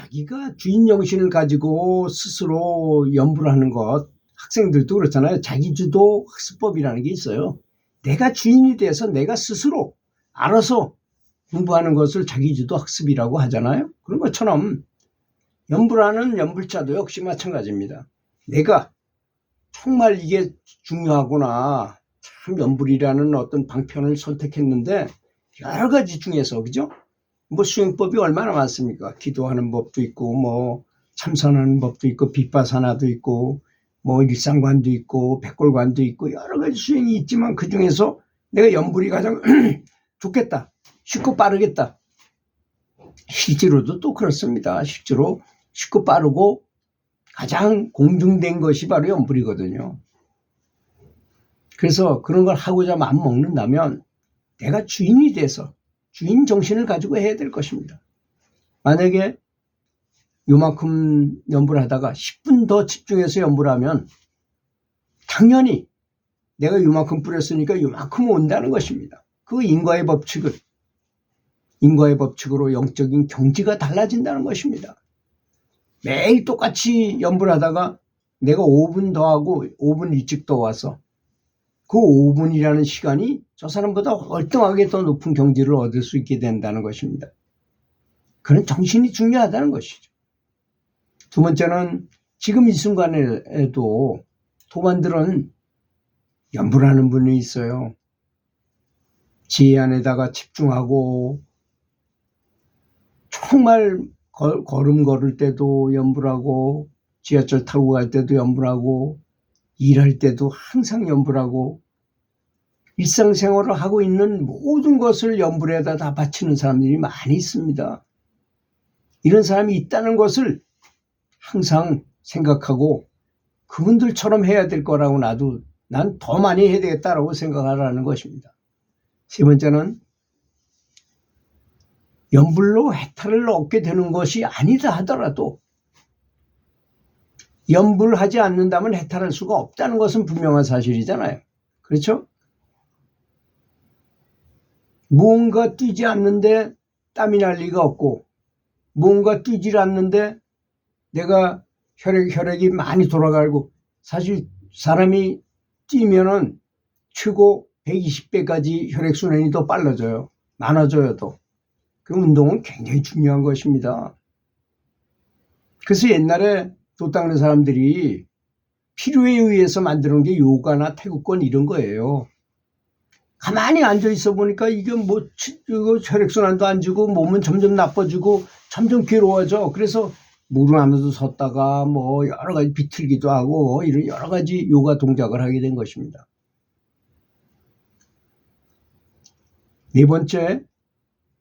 자기가 주인 정신을 가지고 스스로 연구를 하는 것, 학생들도 그렇잖아요. 자기주도 학습법이라는 게 있어요. 내가 주인이 돼서 내가 스스로 알아서 공부하는 것을 자기주도 학습이라고 하잖아요. 그런 것처럼 연불하는 연불자도 역시 마찬가지입니다. 내가 정말 이게 중요하구나. 참 연불이라는 어떤 방편을 선택했는데 여러 가지 중에서, 그죠? 뭐 수행법이 얼마나 많습니까? 기도하는 법도 있고, 뭐 참선하는 법도 있고, 빗바사나도 있고, 뭐 일상관도 있고, 백골관도 있고, 여러 가지 수행이 있지만 그 중에서 내가 연불이 가장 좋겠다. 쉽고 빠르겠다. 실제로도 또 그렇습니다. 실제로 쉽고 빠르고 가장 공중된 것이 바로 연불이거든요. 그래서 그런 걸 하고자 마음 먹는다면 내가 주인이 돼서 주인 정신을 가지고 해야 될 것입니다. 만약에 요만큼 연불을 하다가 10분 더 집중해서 연불을 하면 당연히 내가 요만큼 뿌렸으니까 요만큼 온다는 것입니다. 그 인과의 법칙으로 영적인 경지가 달라진다는 것입니다. 매일 똑같이 연불을 하다가 내가 5분 더 하고 5분 일찍 더 와서 그 5분이라는 시간이 저 사람보다 월등하게 더 높은 경지를 얻을 수 있게 된다는 것입니다. 그런 정신이 중요하다는 것이죠. 두 번째는 지금 이 순간에도 도반들은 연불하는 분이 있어요. 지혜 안에다가 집중하고 정말 걸음 걸을 때도 연불하고 지하철 타고 갈 때도 연불하고 일할 때도 항상 연불하고 일상생활을 하고 있는 모든 것을 연불에다 다 바치는 사람들이 많이 있습니다. 이런 사람이 있다는 것을 항상 생각하고 그분들처럼 해야 될 거라고 나도 난 더 많이 해야 되겠다라고 생각하라는 것입니다. 세 번째는 연불로 해탈을 얻게 되는 것이 아니다 하더라도 연불하지 않는다면 해탈할 수가 없다는 것은 분명한 사실이잖아요. 그렇죠? 무언가 뛰지 않는데 땀이 날 리가 없고 무언가 뛰질 않는데 내가 혈액이 많이 돌아가고 사실 사람이 뛰면은 최고 120배까지 혈액순환이 더 빨라져요. 많아져요 더. 그 운동은 굉장히 중요한 것입니다. 그래서 옛날에 도 닦는 사람들이 필요에 의해서 만드는 게 요가나 태국권 이런 거예요. 가만히 앉아 있어 보니까 이게 뭐 혈액순환도 안 주고 몸은 점점 나빠지고 점점 괴로워져. 그래서 무릎하면서 섰다가 뭐 여러 가지 비틀기도 하고 이런 여러 가지 요가 동작을 하게 된 것입니다. 네 번째,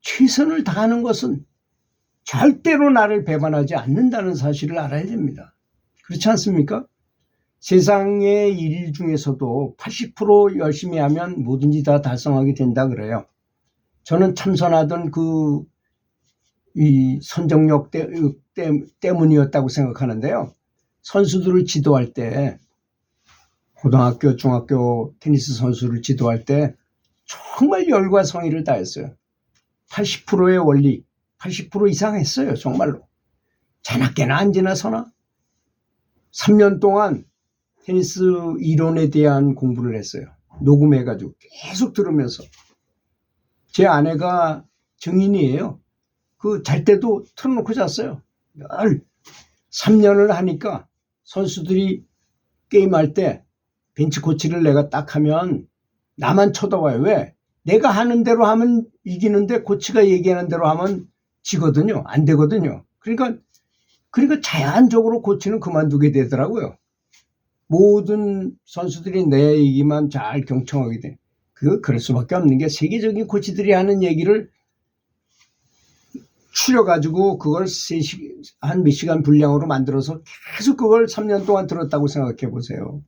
최선을 다하는 것은 절대로 나를 배반하지 않는다는 사실을 알아야 됩니다. 그렇지 않습니까? 세상의 일 중에서도 80% 열심히 하면 뭐든지 다 달성하게 된다 그래요. 저는 참선하던 이 선정력 때문이었다고 생각하는데요. 선수들을 지도할 때 고등학교, 중학교 테니스 선수를 지도할 때 정말 열과 성의를 다했어요. 80%의 원리, 80% 이상 했어요. 정말로. 자나깨나 앉으나 서나 3년 동안 테니스 이론에 대한 공부를 했어요. 녹음해가지고 계속 들으면서. 제 아내가 증인이에요. 잘 때도 틀어놓고 잤어요. 3년을 하니까 선수들이 게임할 때 벤치 코치를 내가 딱 하면 나만 쳐다봐요. 왜? 내가 하는 대로 하면 이기는데 코치가 얘기하는 대로 하면 지거든요. 안 되거든요. 그러니까 자연적으로 코치는 그만두게 되더라고요. 모든 선수들이 내 얘기만 잘 경청하게 돼. 그럴 수밖에 없는 게 세계적인 코치들이 하는 얘기를 추려가지고 그걸 한 몇 시간 분량으로 만들어서 계속 그걸 3년 동안 들었다고 생각해 보세요.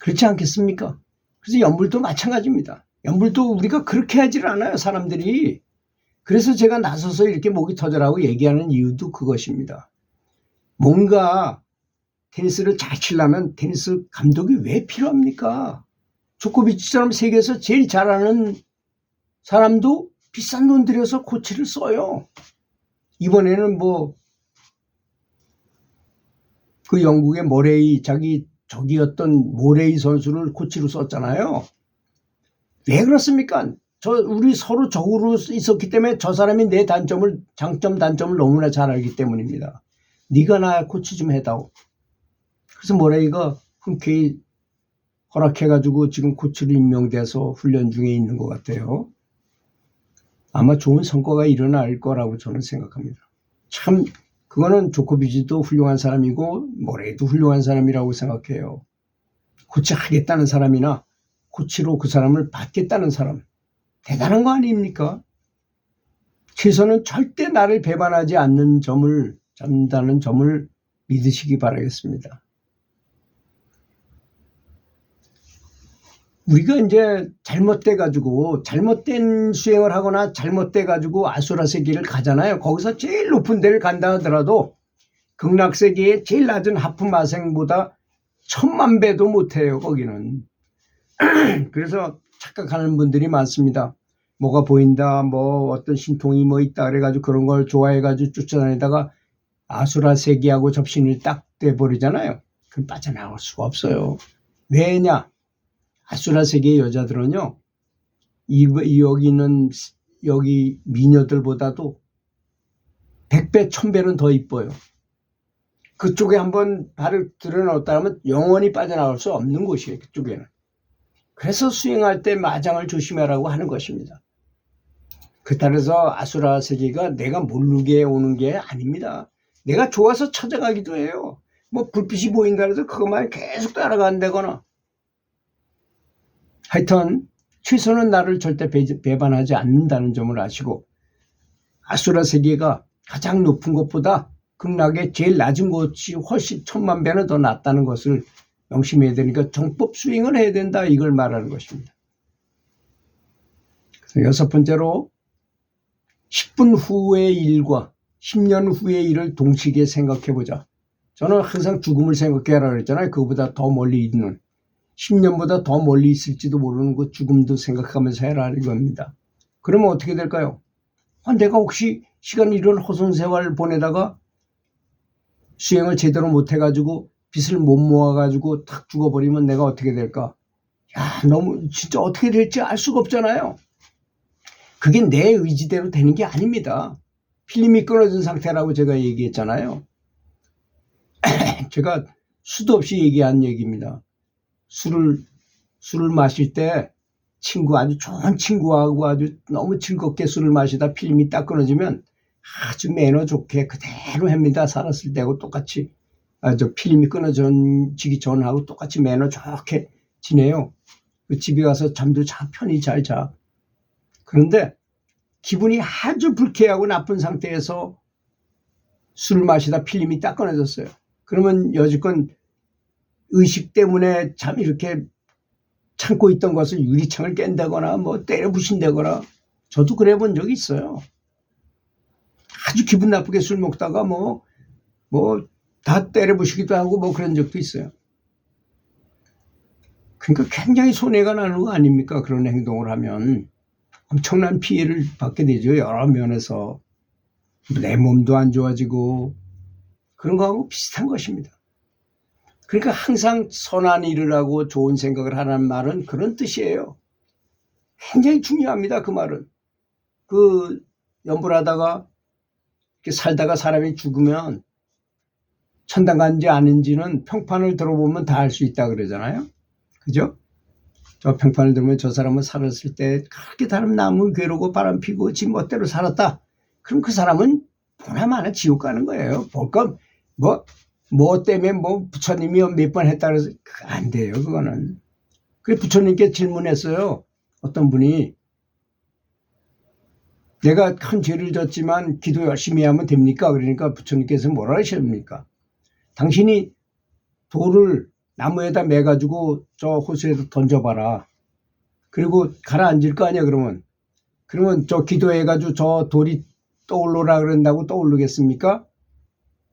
그렇지 않겠습니까? 그래서 연불도 마찬가지입니다. 연불도 우리가 그렇게 하질 않아요, 사람들이. 그래서 제가 나서서 이렇게 목이 터져라고 얘기하는 이유도 그것입니다. 뭔가 테니스를 잘 치려면 테니스 감독이 왜 필요합니까? 조코비치처럼 세계에서 제일 잘하는 사람도 비싼 돈 들여서 코치를 써요. 이번에는 그 영국의 모레이 자기 적이었던 모레이 선수를 코치로 썼잖아요. 왜 그렇습니까? 우리 서로 적으로 있었기 때문에 저 사람이 내 장점 단점을 너무나 잘 알기 때문입니다. 네가 나 코치 좀 해다오. 그래서 모레이가 흔쾌히 허락해가지고 지금 코치로 임명돼서 훈련 중에 있는 것 같아요. 아마 좋은 성과가 일어날 거라고 저는 생각합니다. 참 그거는 조코비치도 훌륭한 사람이고 모레이도 훌륭한 사람이라고 생각해요. 코치하겠다는 사람이나 코치로 그 사람을 받겠다는 사람 대단한 거 아닙니까? 최선은 절대 나를 배반하지 않는다는 점을 믿으시기 바라겠습니다. 우리가 이제 잘못된 수행을 하거나 잘못돼가지고 아수라세계를 가잖아요. 거기서 제일 높은 데를 간다 하더라도 극락세계의 제일 낮은 하프마생보다 1000만 배도 못해요, 거기는. 그래서 착각하는 분들이 많습니다. 뭐가 보인다, 어떤 신통이 있다, 그래가지고 그런 걸 좋아해가지고 쫓아다니다가 아수라세계하고 접신이 딱 돼버리잖아요. 그럼 빠져나올 수가 없어요. 왜냐? 아수라세계의 여자들은요, 여기 미녀들보다도 100배, 1000배는 더 이뻐요. 그쪽에 한번 발을 들여놓았다면 영원히 빠져나올 수 없는 곳이에요, 그쪽에는. 그래서 수행할 때 마장을 조심하라고 하는 것입니다. 그 따라서 아수라 세계가 내가 모르게 오는 게 아닙니다. 내가 좋아서 찾아가기도 해요. 불빛이 보인다 해도 그것만 계속 따라간다거나. 하여튼 최선은 나를 절대 배반하지 않는다는 점을 아시고 아수라 세계가 가장 높은 것보다 극락의 제일 낮은 곳이 훨씬 1000만 배는 더 낫다는 것을 명심해야 되니까 정법 수행을 해야 된다, 이걸 말하는 것입니다. 그래서 6번째로 10분 후의 일과 10년 후의 일을 동시에 생각해보자. 저는 항상 죽음을 생각해라 그랬잖아요. 그거보다 더 멀리 있는 10년보다 더 멀리 있을지도 모르는 그 죽음도 생각하면서 해라 이겁니다. 그러면 어떻게 될까요? 내가 혹시 시간 이런 허송세월 보내다가 수행을 제대로 못해가지고 빚을 못 모아가지고 탁 죽어버리면 내가 어떻게 될까? 너무 진짜 어떻게 될지 알 수가 없잖아요. 그게 내 의지대로 되는 게 아닙니다. 필름이 끊어진 상태라고 제가 얘기했잖아요. 제가 수도 없이 얘기한 얘기입니다. 술을 마실 때 아주 좋은 친구하고 아주 너무 즐겁게 술을 마시다 필름이 딱 끊어지면 아주 매너 좋게 그대로 합니다. 살았을 때하고 똑같이. 필름이 끊어지기 전하고 똑같이 매너 좋게 지내요. 그 집에 가서 잠도 편히 잘 자. 그런데 기분이 아주 불쾌하고 나쁜 상태에서 술을 마시다 필름이 딱 끊어졌어요. 그러면 여지껏 의식 때문에 참 이렇게 참고 있던 것을 유리창을 깬다거나 때려 부신다거나, 저도 그래 본 적이 있어요. 아주 기분 나쁘게 술 먹다가 다 때려 부시기도 하고 그런 적도 있어요. 그러니까 굉장히 손해가 나는 거 아닙니까? 그런 행동을 하면 엄청난 피해를 받게 되죠. 여러 면에서. 내 몸도 안 좋아지고 그런 거하고 비슷한 것입니다. 그러니까 항상 선한 일을 하고 좋은 생각을 하라는 말은 그런 뜻이에요. 굉장히 중요합니다. 그 말은. 연불하다가 살다가 사람이 죽으면 천당 간지 아닌지는 평판을 들어보면 다 알 수 있다 그러잖아요. 그죠? 저 평판을 들으면 저 사람은 살았을 때 그렇게 다른 남을 괴로고 바람 피고 지 멋대로 살았다. 그럼 그 사람은 보나마나 지옥 가는 거예요. 볼까 뭐 때문에 부처님이 몇 번 했다 그래서 안 돼요. 그거는. 그래서 부처님께 질문했어요. 어떤 분이 내가 큰 죄를 졌지만 기도 열심히 하면 됩니까? 그러니까 부처님께서 뭐라 하십니까? 당신이 돌을 나무에다 매가지고 저 호수에다 던져봐라. 그리고 가라앉을 거 아니야, 그러면 저 기도해가지고 저 돌이 떠오르라 그런다고 떠오르겠습니까?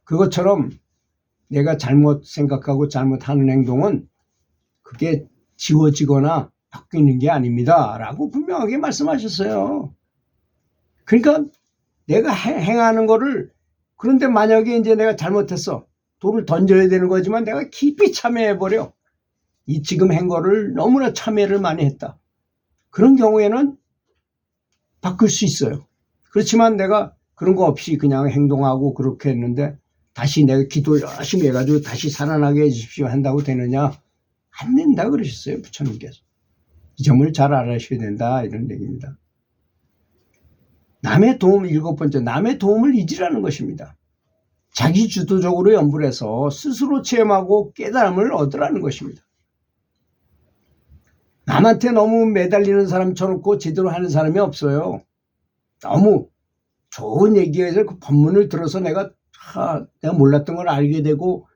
그것처럼 내가 잘못 생각하고 잘못하는 행동은 그게 지워지거나 바뀌는 게 아닙니다. 라고 분명하게 말씀하셨어요. 그러니까 내가 행하는 거를, 그런데 만약에 이제 내가 잘못했어. 돌을 던져야 되는 거지만 내가 깊이 참여해버려. 이 지금 한 거를 너무나 참여를 많이 했다. 그런 경우에는 바꿀 수 있어요. 그렇지만 내가 그런 거 없이 그냥 행동하고 그렇게 했는데 다시 내가 기도 열심히 해가지고 다시 살아나게 해주십시오 한다고 되느냐? 안 된다 그러셨어요, 부처님께서. 이 점을 잘 알아셔야 된다, 이런 얘기입니다. 남의 도움, 7번째, 남의 도움을 잊으라는 것입니다. 자기 주도적으로 연불 해서 스스로 체험하고 깨달음을 얻으라는 것입니다. 남한테 너무 매달리는 사람 쳐놓고 제대로 하는 사람이 없어요. 너무 좋은 얘기에서 그 법문을 들어서 내가 몰랐던 걸 알게 되고,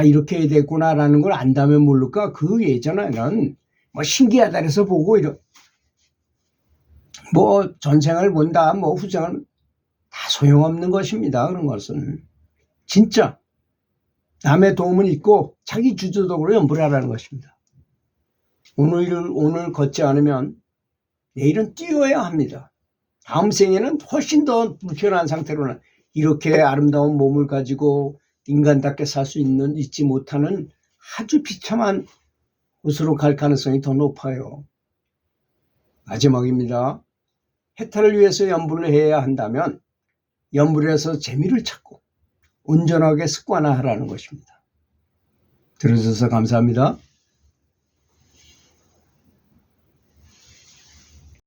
이렇게 해야 되구나라는 걸 안다면 모를까? 그 예전에는 뭐 신기하다 해서 보고, 뭐 전생을 본다, 뭐 후생을, 다 소용없는 것입니다. 그런 것은. 진짜 남의 도움을 잊고 자기 주도적으로 연불하라는 것입니다. 오늘 걷지 않으면 내일은 뛰어야 합니다. 다음 생에는 훨씬 더 불편한 상태로는 이렇게 아름다운 몸을 가지고 인간답게 살 수 있지 못하는 아주 비참한 곳으로 갈 가능성이 더 높아요. 마지막입니다. 해탈을 위해서 연불을 해야 한다면 연불에서 재미를 찾고 온전하게 습관화하라는 것입니다. 들어주셔서 감사합니다.